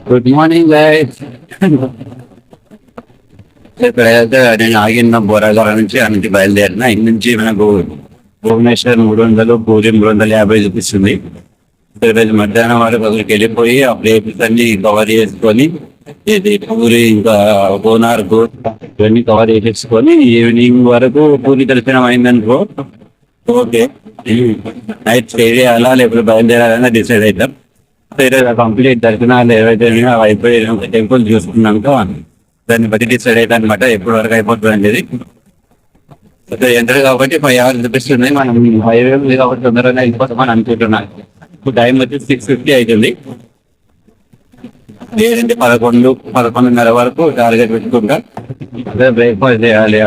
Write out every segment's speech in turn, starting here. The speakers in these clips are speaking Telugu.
Good morning guys. ఇక్కడైతే నేను ఆగిన బోరాగర నుంచి అన్నింటి బయలుదేరిన. ఇన్ని నుంచి మనకు భువనేశ్వర్ 300, పూరి 350 చూపిస్తుంది. ఈరోజు మధ్యాహ్నం వరకు అక్కడికి వెళ్ళిపోయి ఆ ప్లేసెస్ అన్ని కవర్ చేసుకొని, ఇది పూరి ఇంకా కోనార్కు ఇవన్నీ కవర్ చేసేసుకొని ఈవినింగ్ వరకు పూరి దర్శనం అయిందనుకో ఓకే. నైట్ స్టే చేయాలా లేకపోతే బయలుదేరాలని డిసైడ్ అవుతాం. కంప్లీట్ దర్శనాలు ఏవైతే అయిపోయి టెంపుల్ చూసుకున్నాక దాన్ని బట్టి డిసైడ్ అవుతాం అనమాట ఎప్పటి వరకు అయిపోతుంది అనేది. ఎంటర్ కాబట్టి 5 hours చూపిస్తుంది. మనం హైవే ఉంది కాబట్టి తొందరగా అయిపోతామని అనుకుంటున్నాను. ఇప్పుడు టైం వచ్చి 6:50 అవుతుంది. 11:30 వరకు టార్గెట్ పెట్టుకుంటా. అదే బ్రేక్ఫాస్ట్ చేయాలి.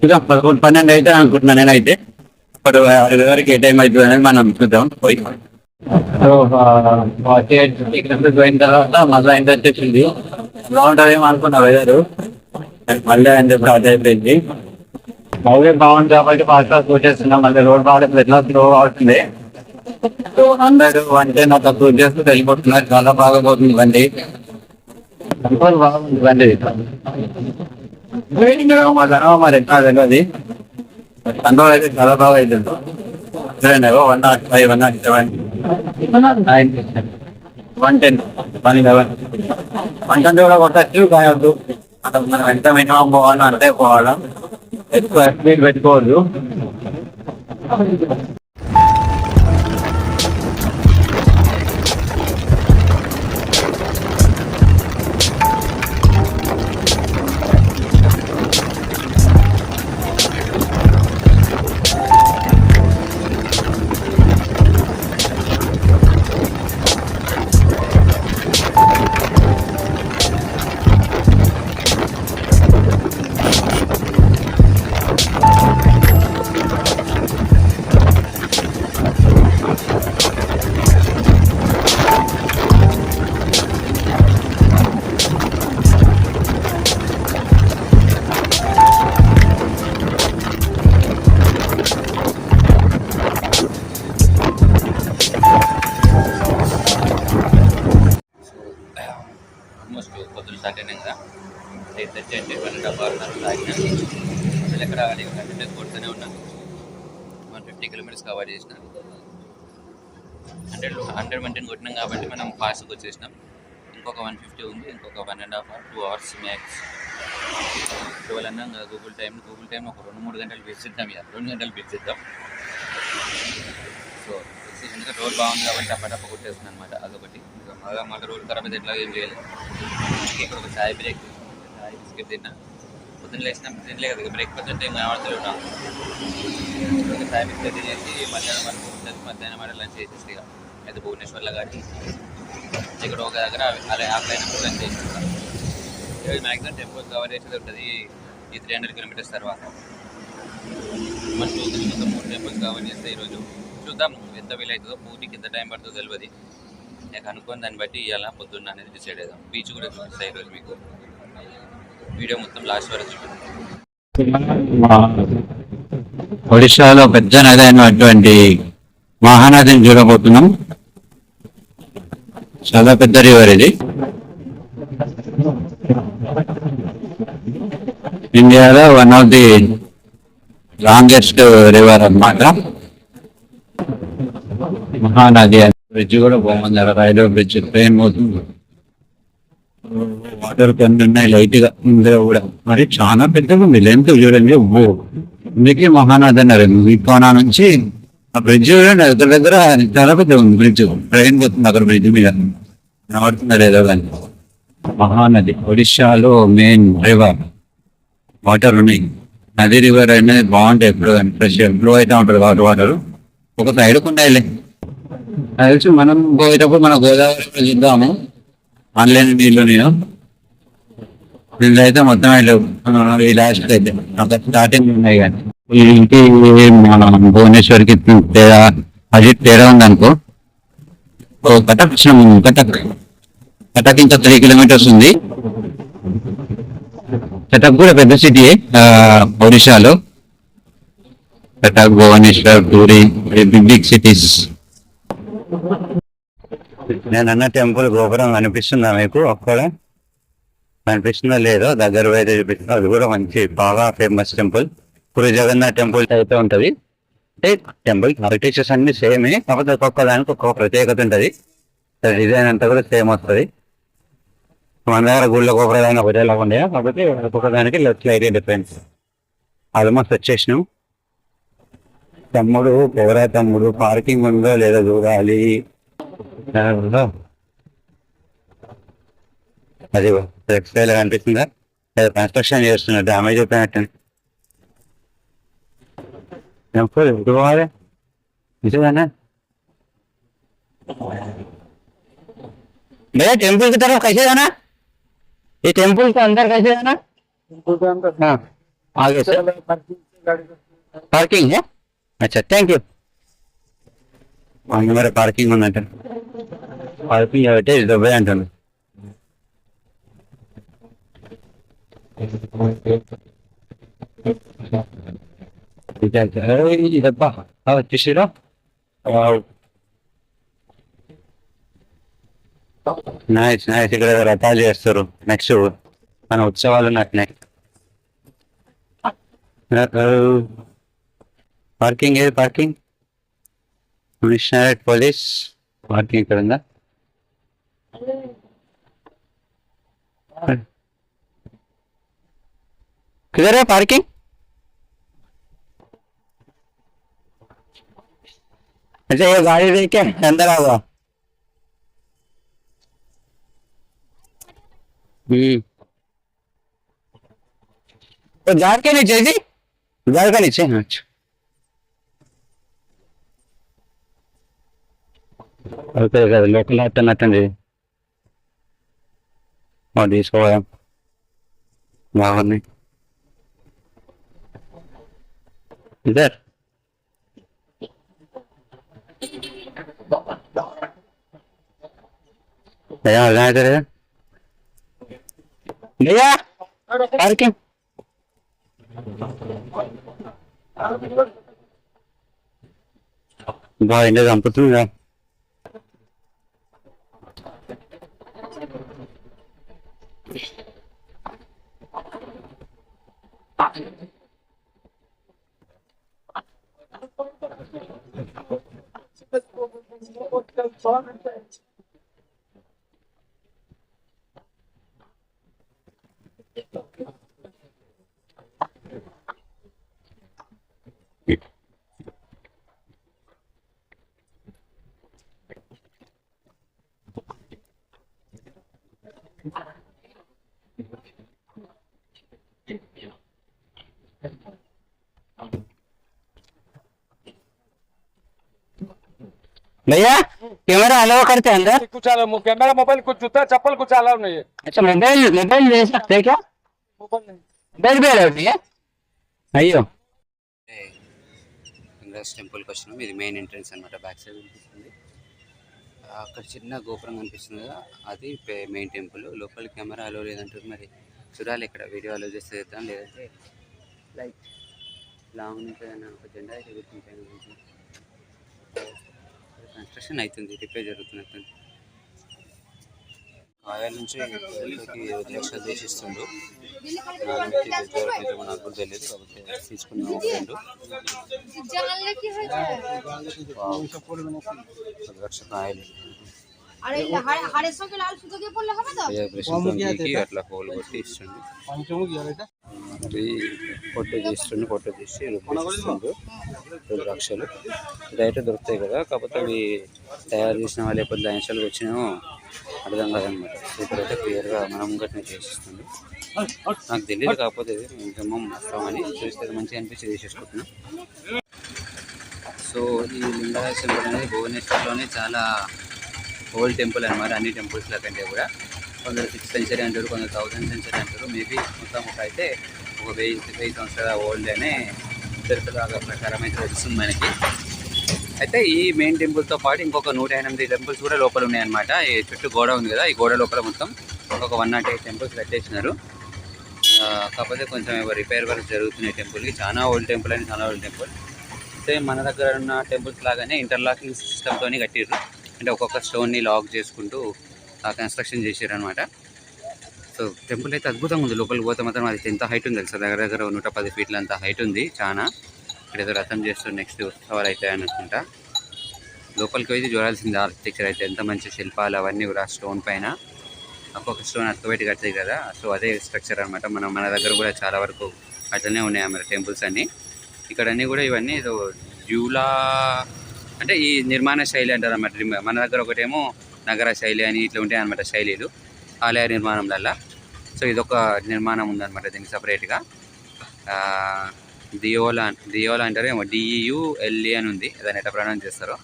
11-12 అయితే అనుకుంటున్నాను నేనైతే. ఇప్పుడు వరకు ఏ టైం అవుతుంది అనేది మనం చూద్దాం పోయి. సో 48 కిలోమీటర్స్ పోయిన తర్వాత మళ్ళీ ఇంటర్ వచ్చింది. బాగుంటుందేమో అనుకున్నా వెదర్, మళ్ళీ ఎంత స్టార్ట్ అయిపోయింది. హైవే బాగుంది కాబట్టి ఫాస్ట్ వచ్చేస్తున్నాం. మళ్ళీ రోడ్ బాగా ఎట్లా స్లో అవుతుంది. 100-110 తక్కువ చేస్తూ వెళ్ళిపోతున్నారు. చాలా బాగా పోతుంది బండి. బాగుంది బండి. మరి ఎట్లా తెలియదు. కంట్రోల్ అయితే చాలా బాగా అవుతుంది. 105, 107, 110, 111, 120 కూడా కొట్టచ్చు. కాయొద్దు. మనం ఎంత మినిమం పోవాలో అంతే పోవాలా. ఎక్కువ స్పీడ్ పెట్టుకోవద్దు. పొద్దున స్టార్ట్ అయినాం కదా, 8:30 అంటే 1.5 hours తాగిన. అసలు ఎక్కడ కంటిన్యూస్ కొడుతూనే ఉన్నాను. 150 kilometers కవర్ చేసినాను. 100 కొట్టినాం కాబట్టి మనం ఫాస్ట్గా వచ్చేసినాం. ఇంకొక 150 ఉంది. ఇంకొక 1.5 hours, 2 hours మ్యాక్స్. 12 అన్నా గూగుల్ టైం ఒక 2-3 గంటలు వెయిట్ చేద్దాం. 2 గంటలు వెయిట్ చేద్దాం. సో ఎందుకంటే రోడ్ బాగుంది కాబట్టి అప్పటప్ప కొట్టేస్తుంది అనమాట. అదొకటి. మళ్ళీ రోడ్ ఖరాబ్ అయితే ఎట్లా ఏం చేయలేదు. ఇక్కడ ఒక చాయ్ బిస్కెట్ తిన్నా. పొద్దున్న లేచినప్పుడు తినలే కదా, బ్రేక్ఫాస్ట్ అంటే ఏం కావాల్సి ఉన్నాం. ఒక చాయ్ బిస్కెట్ తినేసి మధ్యాహ్నం వరకు ఉంటుంది. మధ్యాహ్నం వరకు లంచ్ చేసేసి ఇక అయితే భువనేశ్వర్లో కానీ ఇక్కడ ఒక దగ్గర ఆఫ్లైన్ లంచ్ చేసేస్తాం. మ్యాక్సిమం టెంపుల్స్ కవర్ చేసేది ఉంటుంది ఈ 300 kilometers తర్వాత. మన 3 టెంపుల్స్ కవర్ చేస్తే ఈరోజు చూద్దాం ఎంత వీలవుతుందో. పూర్తికి ఎంత టైం పడుతుందో తెలియదు. నాకు అనుకుని దాన్ని బట్టి ఇవాళ పొద్దున్న అనేది డిసైడ్ అవుదాం. బీచ్ కూడా చూపిస్తాయి ఈరోజు మీకు. వీడియో మొత్తం లాస్ట్ వరకు చూడండి. ఒడిశాలో పెద్ద నది అయినటువంటి మహానదిని చూడబోతున్నాం. చాలా పెద్ద రివర్ ఇది. ఇండియాలో one of the longest river అన్నమాట మహానది. బ్రిడ్జ్ కూడా బాగుంది. రైల్వే బ్రిడ్జ్, ట్రైన్ పోతుంది. వాటర్ కొన్ని ఉన్నాయి లైట్ గా. ఇందులో కూడా మరి చాలా పెద్దగా ఉంది. లెంత్ చూడండి. అందుకే మహానది అన్నారు. ఈ కోనా నుంచి ఆ బ్రిడ్జ్ చూడండి. దగ్గర చాలా పెద్ద ఉంది బ్రిడ్జ్. ట్రైన్ పోతుంది అక్కడ బ్రిడ్జ్ మీద. కనబడుతుందా లేదో కానీ మహానది ఒడిశాలో మెయిన్ రివర్. వాటర్ ఉన్నాయి. నది రివర్ అనేది బాగుంటాయి. ఎప్పుడు ఫ్రెష్ ఫ్లో అయితే ఉంటుంది వాటర్. ఒక సైడ్ ఉన్నాయిలే. తెలుసు మనం పోయేటప్పుడు మన గోదావరి చూద్దాము. ఆన్లైన్ నీళ్ళు నీళ్ళు అయితే మొత్తం ఈ లాస్ట్ అయితే స్టార్టింగ్ ఉన్నాయి. కానీ ఇంటి మన భువనేశ్వర్కి తేడా అది తేడా ఉందనుకో. కటక్ ఇంకా 3 kilometers ఉంది. కటక్ కూడా పెద్ద సిటీ ఒడిశాలో. Cuttack, Bhubaneswar, Puri, big cities. నేను అన్న టెంపుల్ గోపురం కనిపిస్తుందా మీకు? అక్కడ కనిపిస్తుందో లేదో దగ్గర అయితే చూపిస్తుంది. అది కూడా మంచి బాగా famous temple. Puri Jagannath temple అయితే ఉంటది. అంటే టెంపుల్ ఆర్కిటెక్చర్స్ అన్ని సేమే, కాకపోతే ఒక్కొక్క దానికి ఒక్కొక్క ప్రత్యేకత ఉంటది. డిజైన్ అంతా కూడా సేమ్ వస్తుంది. మన దగ్గర గుళ్ళ గోపురాలు ఒకటేలా ఉండే, కాకపోతే ఒక్కొక్క దానికి లైట్ డిఫరెన్స్. ఆల్మోస్ట్ వచ్చేసినాం. తమ్ముడు ఎవరా తమ్ముడు, పార్కింగ్ ఉందో లేదో చూడాలి. అది టెక్స్టైల్ కనిపిస్తుందా? కన్స్ట్రక్షన్ చేస్తున్నారు, డ్యామేజ్ అయిపోయినట్టు. టెంపుల్ ఎప్పుడు పోవాలి? నిజంగానే भैया टेम्पल की तरफ कैसे जाना? ये टेम्पल के अंदर कैसे जाना? हाँ आगे से पार्किंग है. अच्छा थैंक यू. मेरे पार्किंग ఉన్నట్టు పార్కింగ్ అయితే డబ్బే అంటాను. ఇదబ్బా వచ్చేసిరా. Nice nice. ఇక్కడ రథాలు చేస్తారు. నెక్స్ట్ మన ఉత్సవాలు ఉన్నట్టున్నాయి. పార్కింగ్ ఏది? పార్కింగ్ కమిషనరేట్ పోలీస్ పార్కింగ్ ఇక్కడ ఉందా? किधर है पार्किंग? अच्छा ये गाड़ी देख के अंदर आ हुआ. तो झाड़ के नीचे जी, झाड़ के नीचे. अच्छा ఓకే కదా, లోకల్ అట్టనట్టండి. తీసుకోవా బాగుంది. ఇదర్ भैया भैया पार्किंग బాగా ఎండ చంపుతుందిగా. भैया कैमरा अलाउ करते हैं अंदर? कुछ अलाउ, कैमरा मोबाइल कुछ जूता चप्पल कुछ अलाउ नहीं है. अच्छा मोबाइल मोबाइल ले सकते हैं क्या? मोबाइल नहीं. मोबाइल भी अलाउ नहीं है? అయ్యో లింగరాజ్ టెంపుల్కి వచ్చినాం. ఇది మెయిన్ ఎంట్రన్స్ అనమాట. బ్యాక్ సైడ్ కనిపిస్తుంది. అక్కడ చిన్న గోపురం కనిపిస్తుంది కదా, అది మెయిన్ టెంపుల్. లోపల కెమెరా అలో లేదంటారు. మరి చూడాలి, ఇక్కడ వీడియో అలో చేస్తే చేద్దాం, లేదంటే లైక్ లాంగ్ నుంచి ఒక జెండా అయితే ఎగురుతుంటాను. కన్స్ట్రక్షన్ అవుతుంది, రిపేర్ జరుగుతున్నట్టుంది. ఆయాల నుంచి లక్షలు దేశిస్తుండ్రు. నాకు కూడా తెలియదు, కాబట్టి తీసుకున్నాం. 10 లక్షల ఆయిల్ అట్లా హోల్ కొట్టి ఇస్తుండు. అది పొట్ట తీస్తుండు. పొట్ట తీసి రూపాయలు 2 లక్షలు ఇదైతే దొరుకుతాయి కదా, కాకపోతే అవి తయారు చేసిన వాళ్ళు ఎప్పుడు లైన్షాలు వచ్చినామో అర్థం కాదనమాట. ఇక్కడైతే క్లియర్గా మనం ముంగట్నే చేసిస్తుంది. నాకు తెలియదు, కాకపోతే ఇంకేమో వస్తామని చూస్తే మంచిగా అనిపించి చేసేసుకుంటున్నాం. సో ఈ లింగరాజ్ టెంపుల్ అనేది భువనేశ్వర్లోనే చాలా ఓల్డ్ టెంపుల్ అనమాట. అన్ని టెంపుల్స్ల కంటే కూడా కొందరు 6th సెంచరీ అంటారు, కొందరు 1000th సెంచరీ అంటారు. మేబీ మొత్తం ఒక అయితే ఒక 1000 సంవత్సరాల ఓల్డ్ అనే చరిత్ర ప్రకారం అయితే తెలుస్తుంది మనకి. అయితే ఈ మెయిన్ టెంపుల్తో పాటు ఇంకొక 108 టెంపుల్స్ కూడా లోపల ఉన్నాయన్నమాట. ఈ చుట్టూ గోడ ఉంది కదా, ఈ గోడ లోపల మొత్తం ఒక 108 టెంపుల్స్ కట్టేసినారు. కాకపోతే కొంచెం రిపేర్ వర్క్ జరుగుతున్నాయి టెంపుల్కి. చాలా ఓల్డ్ టెంపుల్ అని, చాలా ఓల్డ్ టెంపుల్. సేమ్ మన దగ్గర ఉన్న టెంపుల్స్ లాగానే ఇంటర్లాకింగ్ సిస్టమ్తో కట్టిర్రు. అంటే ఒక్కొక్క స్టోన్ని లాక్ చేసుకుంటూ కన్స్ట్రక్షన్ చేశారనమాట. సో టెంపుల్ అయితే అద్భుతంగా ఉంది. లోపలికి పోతే మాత్రం అది ఎంత హైట్ ఉంది తెలుసా, దగ్గర దగ్గర 110 ఫీట్ల అంత హైట్ ఉంది. చాలా ఇక్కడ ఏదో రథం చేస్తూ నెక్స్ట్ కవర్ అవుతాయి అనుకుంటా. లోపలికి పోయి చూడాల్సింది ఆర్కిటెక్చర్ అయితే ఎంత మంచి శిల్పాలు అవన్నీ కూడా స్టోన్ పైన ఒక్కొక్క స్టోన్ అతుకబెట్టి కట్టేది కదా. సో అదే స్ట్రక్చర్ అనమాట. మన దగ్గర కూడా చాలా వరకు అట్లనే ఉన్నాయి అన్నమాట టెంపుల్స్ అన్నీ. ఇక్కడ అన్నీ కూడా ఇవన్నీ ఏదో జ్యూలా అంటే ఈ నిర్మాణ శైలి అంటారు అన్నమాట. మన దగ్గర ఒకటేమో నగర శైలి అని ఇట్లా ఉంటాయి అనమాట శైలిలు ఆలయ నిర్మాణంలల్లా. సో ఇదొక నిర్మాణం ఉందన్నమాట దీనికి సపరేట్గా. దియోలా అంటారు ఏమో, DEULE అని ఉంది, దాన్ని ఎట్లా ప్రొనౌన్స్ చేస్తారో.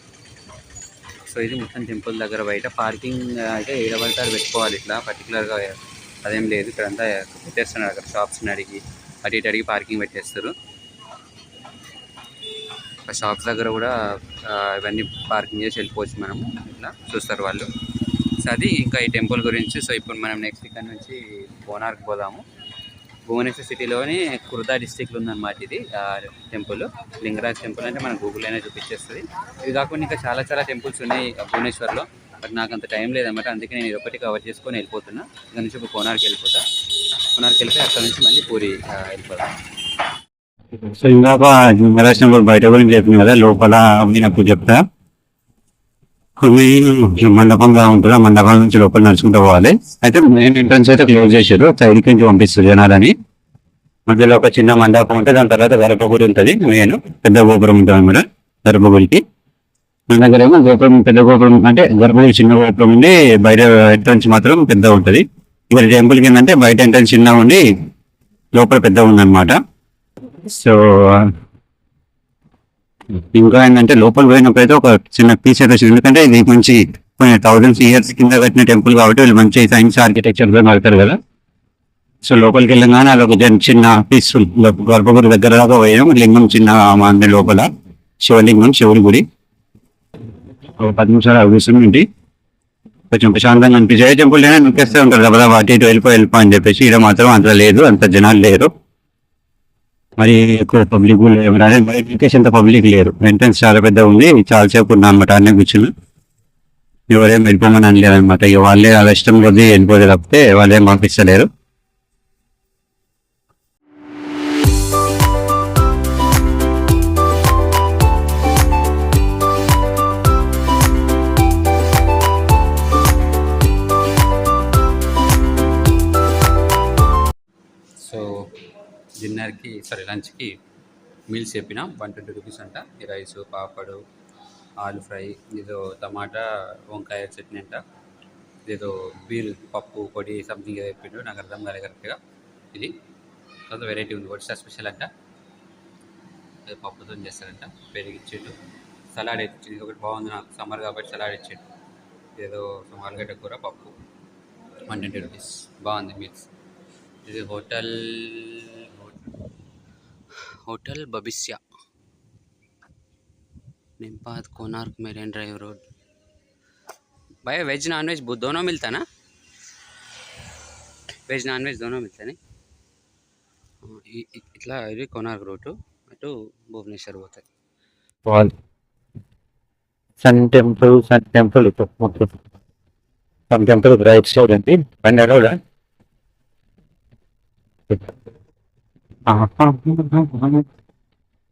సో ఇది మొత్తం టెంపుల్ దగ్గర బయట పార్కింగ్ అయితే ఏడబడతారు పెట్టుకోవాలి. ఇట్లా పర్టికులర్గా అదేం లేదు. ఇక్కడ అంతా పెట్టేస్తున్నారు, అక్కడ షాప్స్ని అడిగి అటు ఇటు అడిగి పార్కింగ్ పెట్టేస్తారు. షాప్స్ దగ్గర కూడా ఇవన్నీ పార్కింగ్ చేసి వెళ్ళిపోవచ్చు మనము, ఇట్లా చూస్తారు వాళ్ళు. సో అది ఇంకా ఈ టెంపుల్ గురించి. సో ఇప్పుడు మనం నెక్స్ట్ ఇక్కడ నుంచి కోనార్క్ పోదాము. భువనేశ్వర్ సిటీలోని కుర్దా డిస్టిక్లో ఉందన్నమాట ఇది టెంపుల్. లింగరాజ్ టెంపుల్ అంటే మన గూగుల్ అయినా చూపించేస్తుంది. ఇది కాకుండా ఇంకా చాలా చాలా టెంపుల్స్ ఉన్నాయి భువనేశ్వర్లో, బట్ నాకు అంత టైం లేదన్నమాట. అందుకే నేను ఇది ఒకటి కవర్ చేసుకొని వెళ్ళిపోతున్నా. ఇక్కడ నుంచి ఇప్పుడు కోనార్క్ వెళ్ళిపోతా. కోనార్క్ వెళ్ళిపోయి అక్కడ నుంచి మళ్ళీ పూరి వెళ్ళిపోతాం. సో ఇందాక లింగరాజ్ బయట గురించి చెప్పింది కదా, లోపల నేను చెప్తా. మండపంగా ఉంటుంది, ఆ మండపం నుంచి లోపల నడుచుకుంటూ పోవాలి. అయితే మెయిన్ ఎంట్రన్స్ అయితే క్లోజ్ చేశారు, సైడ్కి నుంచి పంపిస్తారు జనాలని. మధ్యలో ఒక చిన్న మండపం ఉంటుంది, దాని తర్వాత గర్భగుడి ఉంటుంది. మెయిన్ పెద్ద గోపురం ఉంటుంది అన్నమాట గర్భగుడికి. మన దగ్గర ఏమో గోపురం పెద్ద గోపురం అంటే గర్భగుడి చిన్న గోపురం ఉండి బయట ఎంట్రన్స్ మాత్రం పెద్ద ఉంటుంది. ఇక్కడ టెంపుల్కి ఏంటంటే బయట ఎంట్రన్స్ చిన్నగా ఉండి లోపల పెద్ద ఉందన్నమాట. సో ఇంకా ఏంటంటే లోపల పోయినప్పుడు అయితే ఒక చిన్న పీస్ అయితే వచ్చింది. ఎందుకంటే ఇది మంచి కొన్ని 1000 years కింద కట్టిన టెంపుల్ కాబట్టి వీళ్ళు మంచి సైన్స్ ఆర్కిటెక్చర్ గా కడతారు కదా. సో లోపలికి వెళ్ళగానే అది ఒక చిన్న పీస్ఫుల్ గర్భగుడి దగ్గర దాకా పోయాం. లింగం చిన్న మంది లోపల శివలింగం, శివుడి గుడి. ఒక 10 నిమిషాలు అవిస్తుండి కొంచెం ప్రశాంతంగా అనిపించే. టెంపుల్ అయినా నొక్కేస్తూ ఉంటారు కదా, అటు ఇటు వెళ్ళిపో అని చెప్పేసి. ఇక్కడ మాత్రం అంత లేదు, అంత జనాలు లేరు, మరి ఎక్కువ పబ్లిక్ లేరు. మరి ఎడ్యుకేషన్ అంత పబ్లిక్ లేరు. ఎంట్రన్స్ చాలా పెద్ద ఉంది, చాలాసేపు ఉన్నా అనమాట. అన్నీ కూర్చుని ఎవరేం వెళ్ళిపోమని అనలేదు అనమాట. ఇక వాళ్ళే వాళ్ళ ఇష్టం కొద్దీ వెళ్ళిపోతే తప్పితే వాళ్ళేం పంపిస్తలేరు. సో డిన్నర్కి లంచ్కి మీల్స్ చెప్పిన 120 రూపీస్ అంట. ఈ రైస్, పాపడు, ఆలు ఫ్రై, ఏదో టమాటా వంకాయ చట్నీ అంట, ఇదేదో బీర్ పప్పు పొడి సంథింగ్ ఏదో చెప్పిండు, నాకు అర్థం కాలేదు కరెక్ట్గా. ఇది కొంత వెరైటీ ఉంది. ఒడిశా స్పెషల్ అంట, పప్పుతో చేస్తారంట. పెరిగి ఇచ్చిండు, సలాడ్ ఇచ్చింది ఒకటి బాగుంది. నాకు సమ్మర్ కాబట్టి సలాడ్ ఇచ్చిండు. ఏదో ఆలుగడ్డ కూర, పప్పు, 120 రూపీస్. బాగుంది మీల్స్. ఇది होटल बबिस्या, निम्पाद, कोनार्क, मेरिन ड्राइव रोड. भाई वेज नॉन वेज दोनों मिलता ना? वेज नॉन वेज दोनों मिलता नहीं? इतला ఇది కోనార్క్ రూటు, అటు భువనేశ్వర్ పోతాయి. Sun temple sun temple right side అండి. బండి కూడా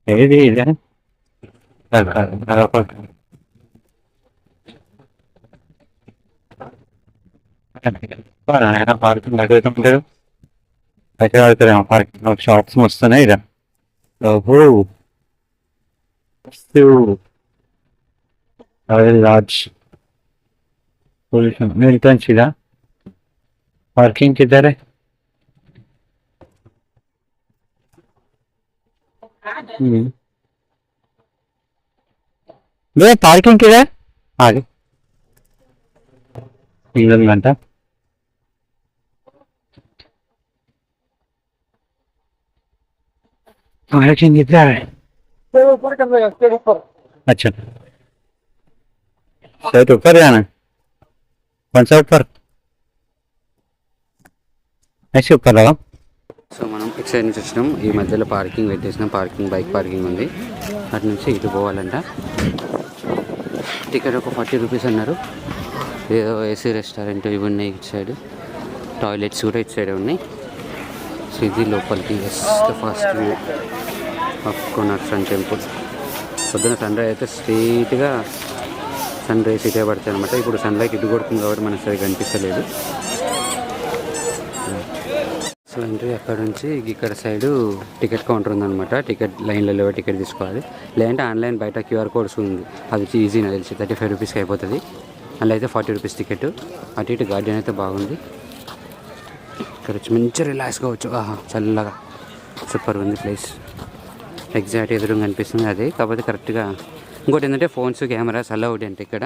ఏది ఇదే పార్కింగ్ అడుగుతుంటారు, అయితే ఆడుతారేమో పార్కింగ్. షాప్స్ వస్తున్నాయి ఇదా. लार्ज पोल्यूशन मिल्टन सीधा पार्किंग किधर है? भैया पार्किंग किधर है? आगे सिंगल घंटा पार्किंग किधर है? ऊपर कर देगा, स्टेज ऊपर। अच्छा सर ऊपर जाना, कौन सा ऊपर? ऐसे ऊपर लगा. సో మనం ఇటు సైడ్ నుంచి వచ్చినాం. ఈ మధ్యలో పార్కింగ్ పెట్టేసినాం. పార్కింగ్ బైక్ పార్కింగ్ ఉంది, అటు నుంచి ఇటు పోవాలంట. టికెట్ ఒక 40 రూపీస్ అన్నారు. ఏదో ఏసీ రెస్టారెంట్ ఇవి ఉన్నాయి ఇటు సైడ్, టాయిలెట్స్ కూడా ఇటు సైడ్ ఉన్నాయి. సో ఇది లోపలికి first view of Konark sun temple. పొద్దున సన్ రైజ్ అయితే స్ట్రైట్గా సన్ రైజ్ ఇటే పడుతుంది అనమాట. ఇప్పుడు సన్ లైట్ ఇటు కొడుతుంది కాబట్టి మనకు సరిగ్గా కనిపిస్తలేదు. సో ఎంట్రీ అక్కడ నుంచి ఇక్కడ సైడు టికెట్ కౌంటర్ ఉందన్నమాట. టికెట్ లైన్లలో టికెట్ తీసుకోవాలి, లేదంటే ఆన్లైన్ బయట క్యూఆర్ కోడ్స్ ఉంది, అది ఈజీ నాకు తెలిసి 35 రూపీస్కి అయిపోతుంది. అందులో అయితే 40 రూపీస్ టికెట్. అటు ఇటు గార్డెన్ అయితే బాగుంది. ఇక్కడ వచ్చి మంచిగా రిలాక్స్ కావచ్చు. చల్లగా సూపర్ ఉంది ప్లేస్. ఎగ్జాక్ట్ ఎదురుగా కనిపిస్తుంది అదే. కాకపోతే కరెక్ట్గా ఇంకోటి ఏంటంటే ఫోన్స్ కెమెరాస్ అలౌడ్ అంటే ఇక్కడ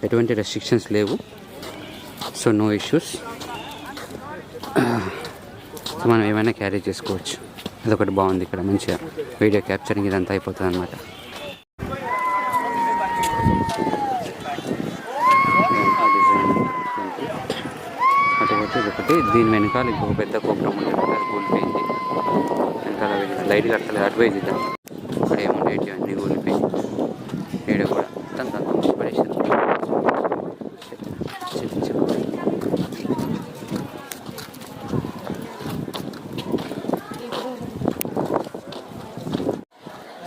ఎటువంటి రెస్ట్రిక్షన్స్ లేవు. So no issues. సో మనం ఏమైనా క్యారీ చేసుకోవచ్చు. అదొకటి బాగుంది ఇక్కడ. మంచిగా వీడియో క్యాప్చరింగ్ ఇదంతా అయిపోతుంది అనమాట. అటుపోతే ఇదొకటి. దీని వెనకాల ఇంకొక పెద్ద గోపురం ఉంది, అది కూలిపోయింది. వెనకాల లైట్ కట్టలేదు, అటువైపు ఇద్దాం. ఇక్కడ ఏముండేటి అన్నీ కూలిపోయింది. ఏడ కూడా తను పడేసారు.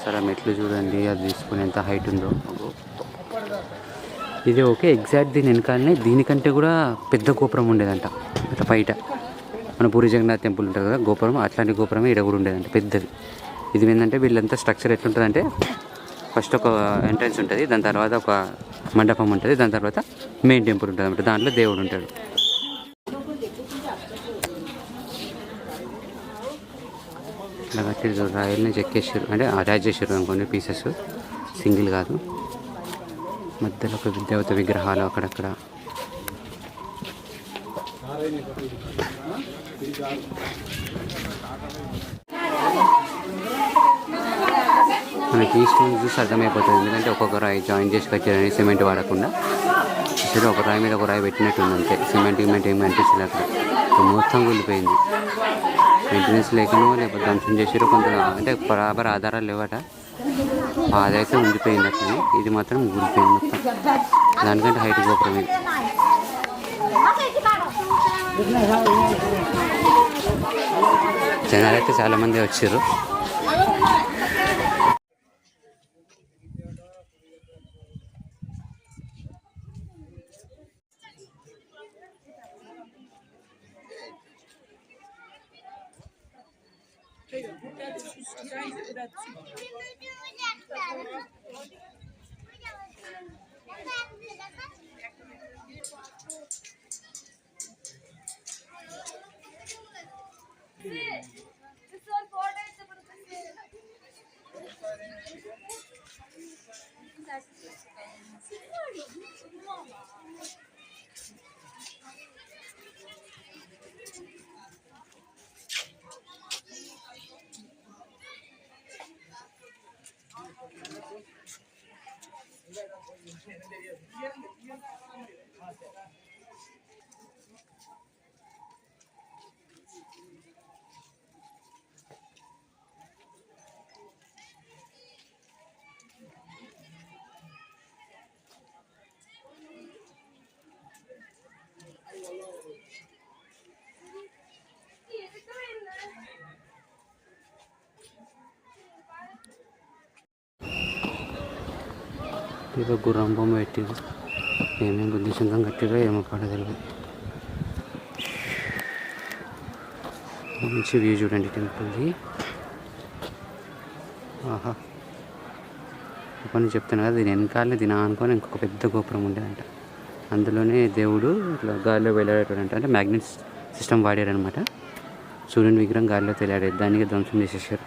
సరే మెట్లు చూడండి, అది తీసుకుని ఎంత హైట్ ఉందో. ఇది ఓకే. ఎగ్జాక్ట్ దీని వెనకాలనే దీనికంటే కూడా పెద్ద గోపురం ఉండేదంట అట్లా బయట. మన పూరి జగన్నాథ్ టెంపుల్ ఉంటుంది కదా గోపురం, అట్లాంటి గోపురమే ఇక్కడ కూడా ఉండేదంట పెద్దది. ఇది ఏంటంటే వీళ్ళంతా స్ట్రక్చర్ ఎట్లుంటుందంటే ఫస్ట్ ఒక ఎంట్రన్స్ ఉంటుంది, దాని తర్వాత ఒక మండపం ఉంటుంది, దాని తర్వాత మెయిన్ టెంపుల్ ఉంటుంది అనమాట. దాంట్లో దేవుడు ఉంటాడు. ఇలా కట్టి రాయల్ని చెక్కేసారు, అంటే అటాచ్ చేసారు అనుకోండి పీసెస్, సింగిల్ కాదు. మధ్యలో ఒక దేవత విగ్రహాలు అక్కడక్కడ. మనకి ఈ స్టోన్ చూసి అర్థమైపోతుంది, ఎందుకంటే ఒక్కొక్క రాయి జాయిన్ చేసి కట్టారని సిమెంట్ వాడకుండా. అసలు ఒక రాయి మీద ఒక రాయి పెట్టినట్టుంది అంతే. సిమెంట్ ఏం కనిపిస్తుంది అక్కడ. మొత్తం కూలిపోయింది. మెయింటెనెన్స్ లేకనో లేకపోతే ధ్వంసం చేసారో కొంత, అంటే బరాబర్ ఆధారాలు లేవట. అదైతే ఉండిపోయింది అట్లనే. ఇది మాత్రం కూలిపోయింది మొత్తం. దానికంటే హైట్ గోపురం ఇది. జనాలు అయితే చాలామంది వచ్చారు. ఏదో గుర్రం బొమ్మ పెట్టిరు, ఏమేమి ఉద్దేశంగా కట్టిరో ఏమో పడగలదు. మంచి వ్యూ చూడండి టెంపుల్ది. ఆహా, పని చెప్తాను కదా, దీని వెనకాలనే దీని అనుకొని ఇంకొక పెద్ద గోపురం ఉండేదంట. అందులోనే దేవుడు ఇట్లా గాలిలో వెళ్ళాడేటంట. అంటే మ్యాగ్నెట్ సిస్టమ్ వాడారనమాట. సూర్యుని విగ్రహం గాలిలో తెలియాడేది, దానికి ధ్వంసం చేసేసారు.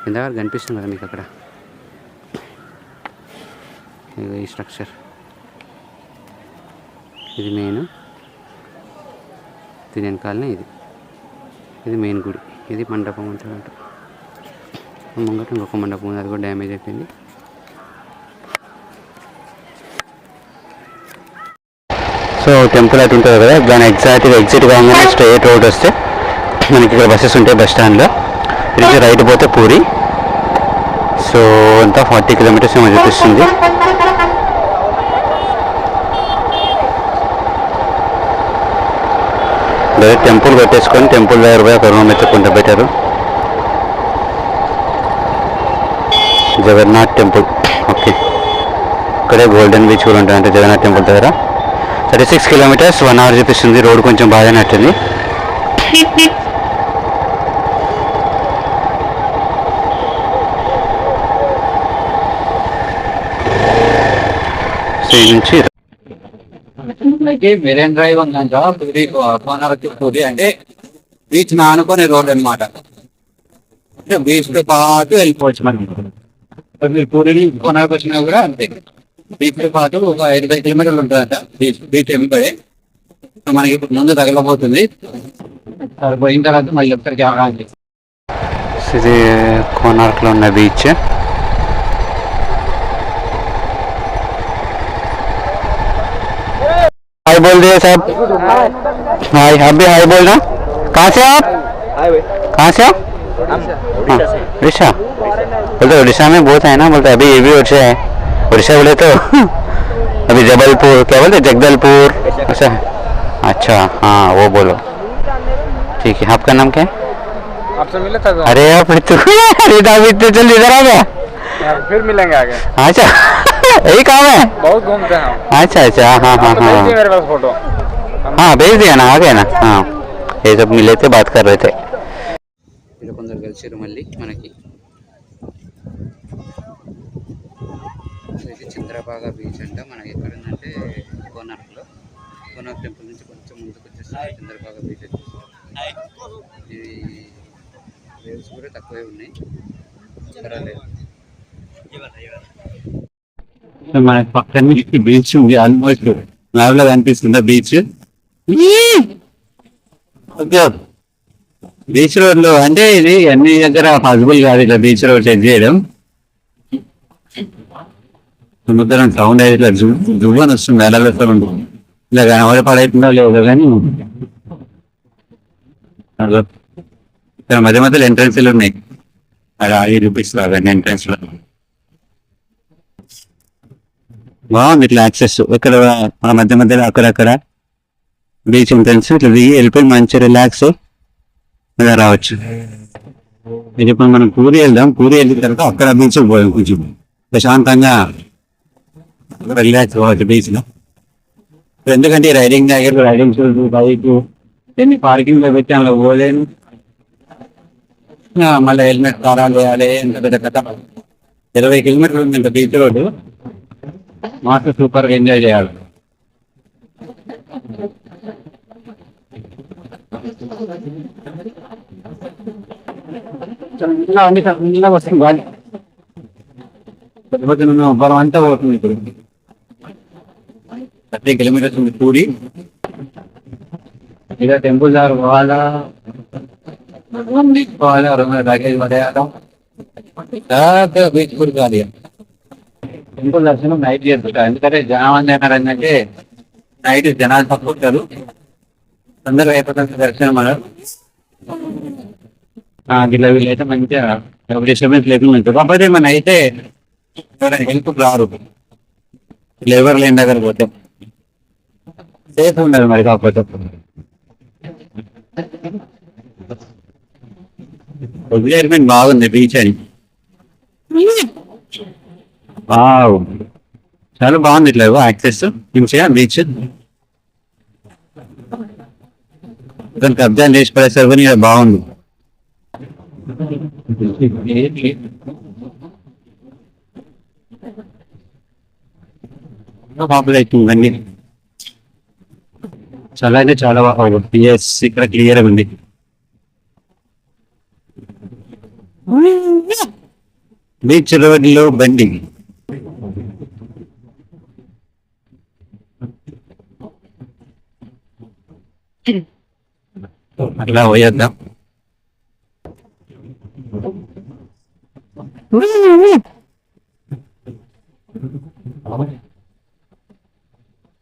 ఇందాక కనిపిస్తుంది కదా మీకు అక్కడ ఈ స్ట్రక్చర్. ఇది మెయిన్, దీని వెనకాలనే ఇది మెయిన్ గుడి. ఇది మండపం అంటారంట. ముంగట ఇంకొక మండపం ఉంది, అది కూడా డ్యామేజ్ అయిపోయింది. సో టెంపుల్ అటు ఉంటుంది కదా, దాని ఎగ్జిట్ కాగానే స్ట్రైట్ రోడ్ వస్తే మనకి ఇక్కడ బస్సెస్ ఉంటాయి బస్ స్టాండ్లో. ఇది రైట్ పోతే పూరి. సో అంతా 40 కిలోమీటర్స్ ఏమో చూపిస్తుంది. టెంపుల్ కొట్టేసుకొని టెంపుల్ దగ్గర పోయి ఒక రూమ్ ఎత్తుకుంటే బెటరు. జగన్నాథ్ టెంపుల్. ఓకే, ఇక్కడే గోల్డెన్ బీచ్ కూడా ఉంటుంది అంటే జగన్నాథ్ టెంపుల్ దగ్గర. 36 కిలోమీటర్స్ 1 అవర్ చూపిస్తుంది. రోడ్ కొంచెం బాగానే నచ్చింది. నుంచి మెరైన్ డ్రైవ్ ఉందంట పూరి కోనరకి. పూరి అంటే బీచ్ ఆనుకొని రోడ్ అనమాట. అంటే బీచ్ తో పాటు వెళ్ళిపోవచ్చు మనం. మీరు పూరి కోనరకు వచ్చినా కూడా అంతే, బీచ్ తో పాటు ఒక 55 కిలోమీటర్లు ఉంటుందంట బీచ్ వెంబడి. మనకి ఇప్పుడు ముందు తగలబోతుంది, అది పోయిన తర్వాత మళ్ళీ ఎక్కడికి ఆగాలి. ఇది కోనార్క్ లో ఉన్న బీచ్. हाय बोल दिए साहब. हाय, आप भी हाय बोल रहे. कहाँ से आप? कहाँ से आप? उड़ीसा. बोलते उड़ीसा में बहुत है ना. बोलते अभी ये भी उड़ीसा है. उड़ीसा बोले तो अभी जबलपुर क्या बोलते, जगदलपुर ऐसा है. अच्छा हाँ वो बोलो. ठीक है, आपका नाम क्या है? आपसे मिला था अरे आप तो चल इधर आ गया. फिर मिलेंगे आगे. अच्छा यही काम है. बहुत घूमते हैं. अच्छा अच्छा हाँ हाँ हाँ मेरे पास फोटो. हाँ भेज दिया ना, आ गया ना. हाँ ये सब मिले थे, बात कर रहे थे. కొందరు కలిసిరు మళ్ళీ మనకి. ఇది చంద్రబాగా బీచ్ అంట. మనకి ఎక్కడ ఉందంటే కోనార్క్లో. కోనార్క్ టెంపుల్ నుంచి కొంచెం ముందుకు వచ్చేసి చంద్రబాగా బీచ్ వచ్చేసి. ఇది వేవ్స్ కూడా తక్కువే ఉన్నాయి, పర్వాలేదు. మనకి పక్కన బీచ్ ఉంది, ఆల్మోస్ట్ నావలో కనిపిస్తుందా బీచ్. బీచ్ రోడ్ లో అంటే ఇది అన్ని దగ్గర పాసిబుల్ కాదు ఇట్లా బీచ్ రోడ్ సెట్ చేయడం. సముద్రం సౌండ్ అయితే ఇట్లా జువ్వని వస్తుంది, అలా సౌండ్. ఇలా కనబడి పడైతుందో లేదో కానీ ఇక్కడ మధ్య మధ్యలో ఎంట్రన్స్లు ఉన్నాయి. అలా ఆగి చూపిస్తారు అవన్నీ ఎంట్రన్స్ లో. బాగుంది ఇట్లా యాక్సెస్. ఇక్కడ మన మధ్య మధ్యలో అక్కడక్కడ బీచ్ ఎంట్రన్స్ ఇట్లా దిగి వెళ్ళిపోయి మంచి రిలాక్స్ ఇలా రావచ్చు. ఇది ఇప్పుడు మనం పూరి వెళ్దాం. పూరి వెళ్ళిన తర్వాత అక్కడ బీచ్ పోయాం, కొంచెం ప్రశాంతంగా రిలాక్స్ కావచ్చు బీచ్ లో. ఎందుకంటే రైడింగ్ దగ్గర రైడింగ్ షూస్, బైక్ ఎన్ని పార్కింగ్ లో పెట్టి అందులో పోలేను. మళ్ళీ హెల్మెట్ తారాలు వేయాలి. ఎంత పెద్ద కథ. 20 కిలోమీటర్లు ఉంది ఇంత బీచ్ రోడ్డు. మాకు సూపర్ గా ఎంజాయ్ చేయాలి. వస్తుంది గాలి, పెద్ద పెద్ద బలం అంతా పోతుంది. ఇప్పుడు 30 కిలోమీటర్స్ ఉంది పూరి. ఇక టెంపుల్ దగ్గర పోవాలా, లగేజ్ పడేయాలి. బీచ్ పూరి కాదు. టెంపుల్ దర్శనం నైట్ చేస్తుంటారు, ఎందుకంటే జనం ఏంటంటే నైట్ జనాలు తక్కువ ఉంటారు. తొందరగా అయిపోతుంది దర్శనం. మనం గిట్లా వీళ్ళైతే మంచిగా డిస్టర్బెన్స్ లేకుండా ఉంటుంది. కాకపోతే మన అయితే హెల్ప్ రారు, ఎవరు లేని దగ్గర పోతే సేఫ్ ఉండదు మరి. కాకపోతే ఎగ్జైట్మెంట్ బాగుంది బీచ్ అని. చాలా బాగుంది ఇట్లా యాక్సెస్ మంచిగా బీచ్. దానికి అబ్జర్వ్ చేసి పడేసారు కానీ బాగుంది. పాపులేషన్ అన్ని చాలా అంటే చాలా బాగుంది. పిఎస్ ఇక్కడ క్లియర్ ఉంది. బీచ్ రోడ్ లో బండి అట్లా పోయేద్దాం.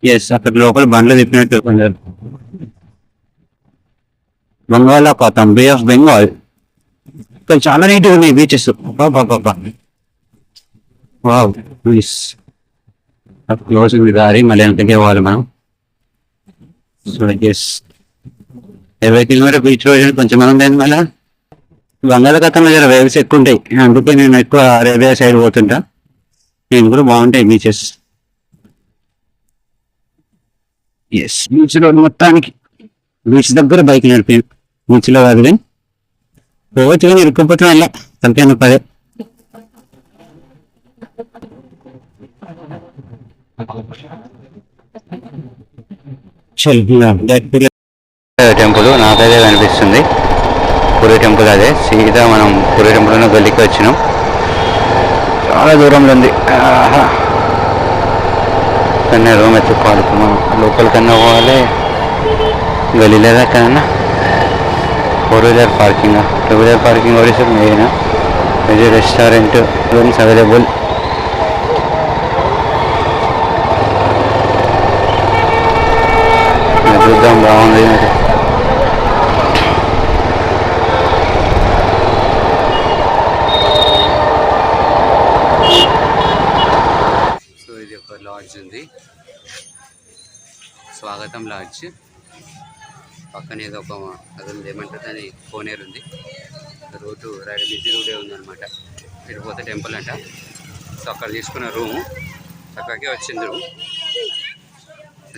ఎస్, అక్కడ లోపల బండ్లు తిప్పినట్టు కొందరు. బంగాళాఖాతం, బే ఆఫ్ బెంగాల్. ఇక్కడ చాలా నీట్గా ఉన్నాయి బీచెస్. Wow nice. క్లోజ్ ఉంది దారి, మళ్ళీ వెనకకే పోవాలి మనం. సో ఎస్ 20 కిలోమీటర్ బీచ్ రోడ్ కొంచెం మంది అయింది. మళ్ళీ బంగాళాఖాతంలో జర వేవ్స్ ఎక్కువ ఉంటాయి, అందుకే నేను ఎక్కువ అరేబియా సైడ్ పోతుంటా. నేను కూడా బాగుంటాయి బీచెస్. ఎస్, బీచ్ రోడ్ మొత్తానికి బీచ్ దగ్గర బైక్ నడిపి బీచ్లో కాదు కానీ పోవచ్చు, కానీ ఇరుక్కపోతే వెళ్ళా తలకాయ పదే. టెంపుల్ నాకైతే కనిపిస్తుంది, పూరి టెంపుల్. అదే సీదా మనం పూరి టెంపుల్ గల్లీకి వచ్చినాం, చాలా దూరంలో ఉంది. కన్నా రూమ్ ఎత్తుకోవాలి, లోపల కన్నా పోవాలి, గల్లీ లేదా కన్నా. 4-wheeler పార్కింగ్, 2-wheeler పార్కింగ్ కూడా మెయిన్. ఇది రెస్టారెంట్, రూమ్స్ అవైలబుల్. చూద్దాం, బాగుంది. సో ఇది ఒక లాడ్జ్ ఉంది, స్వాగతం లాడ్జ్. పక్కన ఏదో ఒక అది ఏమంటారు దాని కోనేరు ఉంది. రూటు రైడ్ బిజీ రూటే ఉందన్నమాట. ఇటు పోతే టెంపుల్ అంట. సో అక్కడ తీసుకున్న రూము చక్కగా వచ్చింది. రూమ్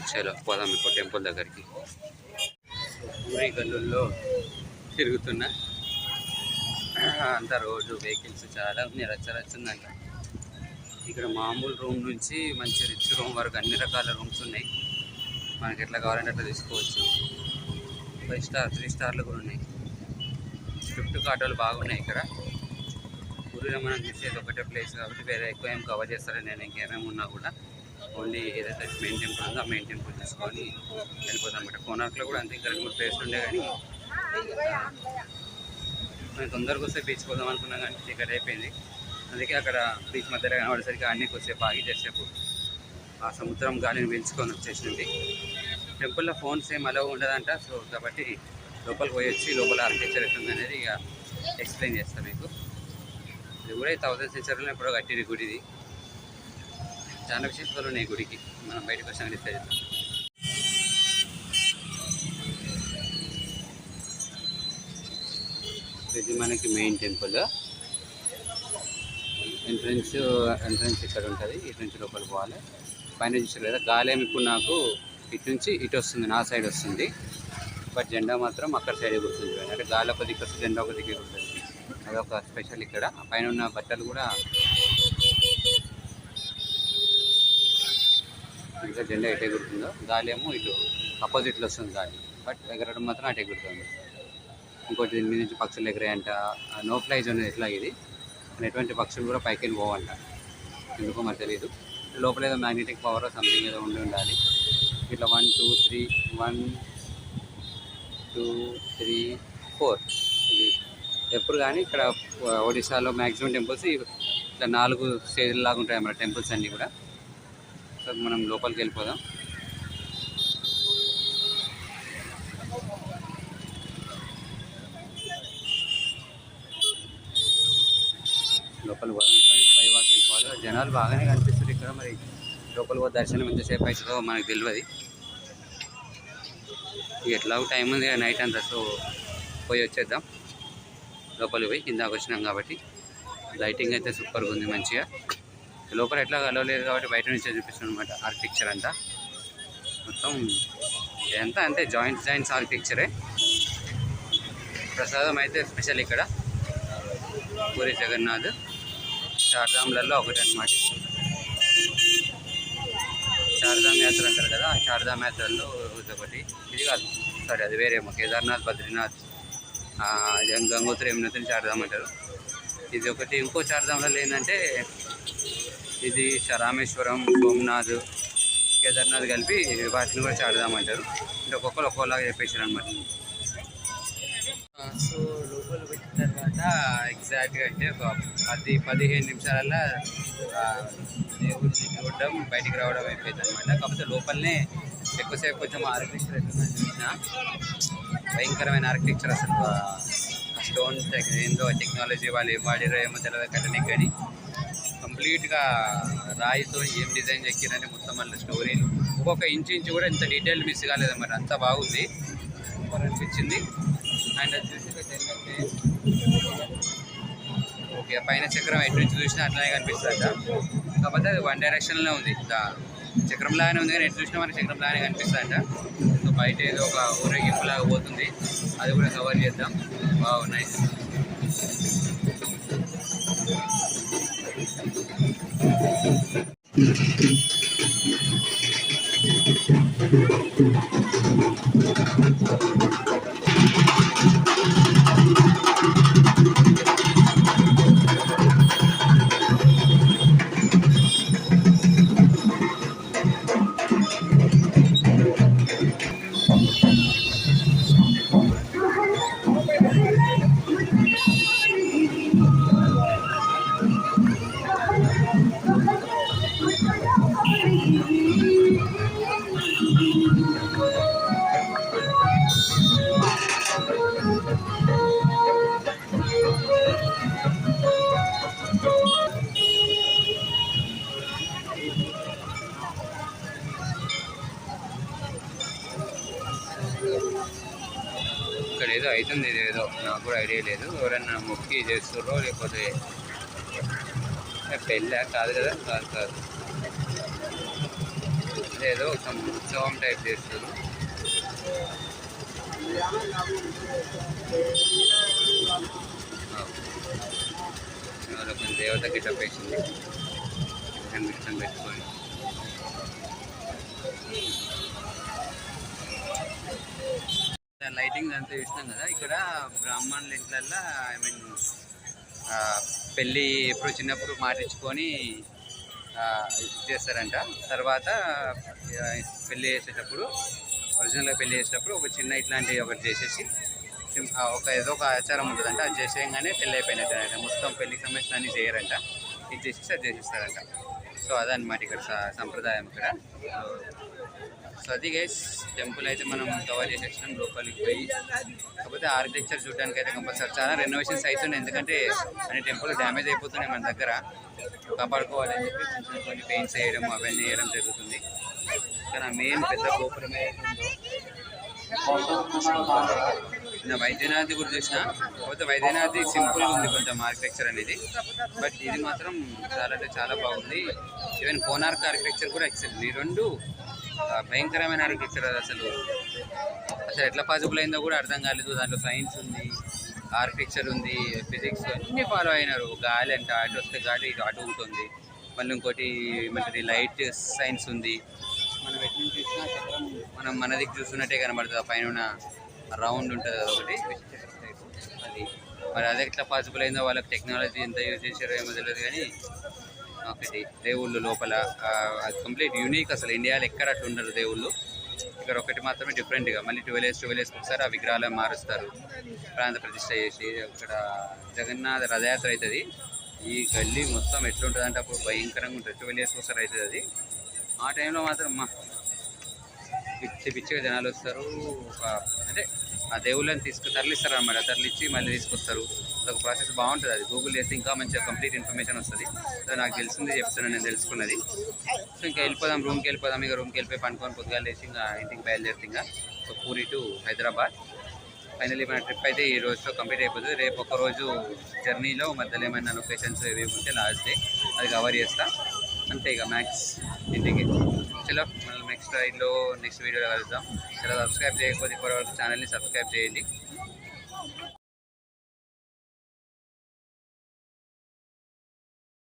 చలో పోదాం ఇప్పుడు టెంపుల్ దగ్గరికి. పూరి గల్లుల్లో తిరుగుతున్నా, అంతా రోడ్డు వెహికల్స్ చాలా ఉన్నాయి, రచ్చరచ్చిందంట. ఇక్కడ మామూలు రూమ్ నుంచి మంచి రిచ్ రూమ్ వరకు అన్ని రకాల రూమ్స్ ఉన్నాయి. మనకి ఎట్లా కావాలంటే అట్లా తీసుకోవచ్చు. 5 స్టార్ 3 స్టార్లు కూడా ఉన్నాయి. స్విఫ్ట్ ఆటోలు బాగున్నాయి ఇక్కడ. పూరిలో మనం చూసేది ఒకటే ప్లేస్ కాబట్టి వేరే ఎక్కువ ఏం కవర్ చేస్తారని నేను ఇంకేమేమి ఉన్నా కూడా ఓన్లీ ఏదైతే మెయిన్ టెంపుల్ ఉందో ఆ మెయిన్ టెంపుల్ తీసుకొని వెళ్ళిపోతాం అన్నమాట. కోనార్క్లో కూడా అంతే, ఇంకా 2-3 ప్లేస్లు ఉండే కానీ మేము తొందరగా వస్తే బీచ్ పోదాం అనుకున్నాం కానీ టికెట్ అయిపోయింది. అందుకే అక్కడ బీచ్ మధ్యలో కనబడేసరికి అన్నీ కొద్దిసేపు ఆగి చేసేపు ఆ సముద్రం గాలిని పీల్చుకొని వచ్చేసింది. టెంపుల్లో ఫోన్స్ ఏం అలవ్ ఉండదంట. సో కాబట్టి లోపలికి పోయి వచ్చి లోపల ఆర్కిటెక్చర్ ఎట్లుంది అనేది ఇక ఎక్స్ప్లెయిన్ చేస్తాను మీకు. ఇది కూడా 1000 సెంచరీలో ఎప్పుడో కట్టిన గుడి. ఇది చాలా విశేషాలు ఉన్నాయి గుడికి, మనం బయటకు వచ్చాక డిసైడ్ చేద్దాం. ఇది మనకి మెయిన్ టెంపుల్ ఎంట్రన్స్ ఇక్కడ ఉంటుంది. ఇటు నుంచి లోపలికి పోవాలి. పైన చూసారు కదా గాలి ఏమి ఇప్పుడు నాకు ఇటు నుంచి ఇటు వస్తుంది, నా సైడ్ వస్తుంది. బట్ జెండా మాత్రం అక్కడ సైడ్ ఎగురుతుంది. అంటే గాలి ఒక దిక్కు వస్తుంది, జెండా ఒక దిక్కు ఎగురుతుంది. అదొక స్పెషల్ ఇక్కడ. పైన ఉన్న బట్టలు కూడా ఇంకా జెండా ఎటు ఎగురుతుందో, గాలి ఏమో ఇటు అపోజిట్లో వస్తుంది గాలి, బట్ ఎగరడం మాత్రం అటు ఎగురుతుంది. ఇంకోటి దీని మీద నుంచి పక్షులు ఎగరాయంట. నో ఫ్లై జోన్ ఎట్లా ఇది, ఎటువంటి పక్షులు కూడా పైకి వెళ్ళి పోవంట, ఎందుకో మరి తెలియదు. లోపల ఏదో మ్యాగ్నెటిక్ పవర్ సంథింగ్ ఏదో ఉండాలి. ఇట్లా 1 2 3 1 2 3 4 ఇది ఎప్పుడు కానీ ఇక్కడ ఒడిశాలో మ్యాక్సిమం టెంపుల్స్ ఇట్లా 4 స్టేజ్ల లాగా ఉంటాయి అన్నమాట టెంపుల్స్ అన్నీ కూడా. సో మనం లోపలికి వెళ్ళిపోదాం. లోపల పై వాకి వెళ్ళిపోవాలి. జనాలు బాగానే కనిపిస్తారు ఇక్కడ. మరి లోపల పోతే దర్శనం ఎంతసేపు అవుతుందో మనకు తెలియదు. ఎట్లా టైం ఉంది నైట్ అంతా. సో పోయి వచ్చేద్దాం లోపలికి పోయి. ఇందాక వచ్చినాం కాబట్టి లైటింగ్ అయితే సూపర్గా ఉంది మంచిగా. లోపల ఎట్లా కలవలేదు కాబట్టి బయట నుంచే చూపిస్తుంది అనమాట. ఆర్కిటెక్చర్ అంతా మొత్తం ఎంత అంటే జాయింట్స్ ఆర్కిటెక్చరే. ప్రసాదం అయితే స్పెషల్ ఇక్కడ పూరి జగన్నాథ్ చార్ధామ్లలో ఒకటి అనమాట. చార్ధామ్ యాత్ర అంటారు కదా, ఆ చార్ధామ్ యాత్రల్లో ఒకటి. ఇది కాదు, సారీ అది వేరేమో. కేదార్నాథ్, బద్రీనాథ్, గంగోత్రి, యమునోత్రి చార్ధామ్ అంటారు. ఇది ఒకటి. ఇంకో చార్ధామ్లలో ఏంటంటే ఇది రామేశ్వరం, సోమనాథ్, కేదార్నాథ్ కలిపి వాటిని కూడా చార్ధామ్ అంటారు. అంటే ఒక్కొక్కరు ఒక్కోలాగా చెప్పేసారు అనమాట. సో లోపల పెట్టిన తర్వాత ఎగ్జాక్ట్గా అంటే ఒక 10-15 నిమిషాలలో దేవుడిని చూడడం, బయటికి రావడం అయిపోయింది అనమాట. కాకపోతే లోపలనే ఎక్కువసేపు కొంచెం ఆర్కిటెక్చర్ ఎట్లుందని చూసిన భయంకరమైన ఆర్కిటెక్చర్. అసలు స్టోన్ ఏందో టెక్నాలజీ వాళ్ళు ఏం వాడిరో ఏమో తెలియదు కట్టడానికి, కానీ కంప్లీట్గా రాయితో ఏం డిజైన్ చెక్కిరంటే మొత్తం మళ్ళీ స్టోరీలు ఒక్కొక్క ఇంచు కూడా ఇంత డీటెయిల్ మిస్ కాలేదన్నమాట. అంత బాగుంది. సూపర్ అనిపించింది. అండ్ అది చూసి ఓకే పైన చక్రం ఎటు నుంచి చూసినా అట్లానే కనిపిస్తుందట. కాకపోతే అది వన్ డైరెక్షన్లో ఉంది, చక్రం లాగానే ఉంది కానీ ఎటు చూసినా మనకి చక్రం లాగానే కనిపిస్తుందట. సో బయట ఏదో ఒక ఊరేగింపు లాగా పోతుంది, అది కూడా కవర్ చేద్దాం. Wow nice. ఇక్కడ ఏదో అవుతుంది, ఇదేదో నాకు కూడా ఐడియా లేదు. ఎవరైనా మొక్కి చేస్తుర్రో లేకపోతే పెళ్ళా కాదు కదా, కాదు కాదు ఏదో ఒక ఉత్సవం టైప్ చేస్తారు. కొంచెం దేవతకి టప్పేసింది కనిపించడం పెట్టుకొని. లైటింగ్ అంతా చూసినాం కదా. ఇక్కడ బ్రాహ్మణుల ఇంట్లల్లో ఐ మీన్ పెళ్ళి ఎప్పుడు చిన్నప్పుడు మాటించుకొని చేస్తారంట. తర్వాత పెళ్ళి చేసేటప్పుడు ఒరిజినల్గా పెళ్ళి చేసేటప్పుడు ఒక చిన్న ఇట్లాంటి ఒకటి చేసేసి ఏదో ఒక ఆచారం ఉంటుందంట. అది చేసేయంగానే పెళ్ళి అయిపోయినట్టు, మొత్తం పెళ్ళికి సంబంధించిన అన్నీ చేయరంట, ఇది చేసేసి అది చేసేస్తారంట. సో అదనమాట ఇక్కడ సంప్రదాయం ఇక్కడ. సో అది గైస్, టెంపుల్ అయితే మనం కవర్ చేసేసినాం. లోపలికి పోయి కాకపోతే ఆర్కిటెక్చర్ చూడడానికి అయితే కంపల్సరీ చాలా రెనోవేషన్స్ అవుతున్నాయి, ఎందుకంటే అన్ని టెంపుల్ డ్యామేజ్ అయిపోతున్నాయి మన దగ్గర, కాపాడుకోవాలని చెప్పి కొన్ని పెయింట్స్ వేయడం అవన్నీ వేయడం జరుగుతుంది. కానీ మెయిన్ పెద్ద గోపురం ఏదైతే ఉందో వైద్యనాథ్ కూడా చూసిన, కాకపోతే వైద్యనాథ్ సింపుల్గా ఉంది కొంచెం ఆర్కిటెక్చర్ అనేది, బట్ ఇది మాత్రం చాలా అంటే చాలా బాగుంది. ఈవెన్ కోనార్క్ ఆర్కిటెక్చర్ కూడా ఎక్సెల్. ఈ రెండు భయంకరమైన ఆర్కిటెక్చర్. అసలు ఎట్లా పాసిబుల్ అయిందో కూడా అర్థం కాలేదు. దాంట్లో సైన్స్ ఉంది, ఆర్కిటెక్చర్ ఉంది, ఫిజిక్స్ అన్నీ ఫాలో అయినారు. గాలి అంటే అటు వస్తే గాలి ఇటు అటు ఉంటుంది, మళ్ళీ ఇంకోటి ఏమంటుంది లైట్ సైన్స్ ఉంది. మనం ఎటు నుంచి చూసినా చక్రం మనం మన దిక్కు చూస్తున్నట్టే కనబడుతుంది. ఆ పైన రౌండ్ ఉంటుంది ఒకటి అది. మరి అది ఎట్లా పాసిబుల్ అయిందో, వాళ్ళకి టెక్నాలజీ ఎంత యూజ్ చేశారో ఏమో తెలియదు. కానీ ఒకటి దేవుళ్ళు లోపల అది కంప్లీట్ యూనిక్. అసలు ఇండియాలో ఎక్కడ అట్లా ఉండరు దేవుళ్ళు, ఇక్కడ ఒకటి మాత్రమే డిఫరెంట్గా. మళ్ళీ 12 yearsకి ఒకసారి ఆ విగ్రహాలను మారుస్తారు, ప్రాంత ప్రతిష్ట చేసి. అక్కడ జగన్నాథ రథయాత్ర అవుతుంది. ఈ గల్లీ మొత్తం ఎట్లుంటుంది అంటే అప్పుడు భయంకరంగా ఉంటుంది. 12 yearsకి ఒకసారి అవుతుంది అది. ఆ టైంలో మాత్రం పిచ్చిగా జనాలు వస్తారు. అంటే ఆ దేవుళ్ళని తరలిస్తారు అన్నమాట. తరలిచ్చి మళ్ళీ తీసుకొస్తారు. అదొక ప్రాసెస్ బాగుంటుంది. అది గూగుల్ చేస్తే ఇంకా మంచిగా కంప్లీట్ ఇన్ఫర్మేషన్ వస్తుంది. సో నాకు తెలిసింది చెప్తున్నాను, నేను తెలుసుకున్నది. సో ఇంకా వెళ్ళిపోదాం, రూమ్కి వెళ్ళిపోదాం. ఇక రూమ్కి వెళ్ళిపోయి పండుకొని పొద్దుగా లేచి ఇంకా ఇంటికి బయలుదేరుతుంది. ఇంకా so puri to Hyderabad. Finally మన ట్రిప్ అయితే ఈ రోజుతో కంప్లీట్ అయిపోతుంది. రేపు ఒక రోజు జర్నీలో మధ్యలో ఏమైనా లొకేషన్స్ ఏవి ఉంటే లాస్ట్ డే అది కవర్ చేస్తా అంతే. ఇక మ్యాక్స్ ఇంటికి చలో, మనం నెక్స్ట్ వీడియోలో కలుద్దాం. చాలా సబ్స్క్రైబ్ చేయకపోతే ఇప్పటివరకు ఛానల్ని సబ్స్క్రైబ్ చేయండి.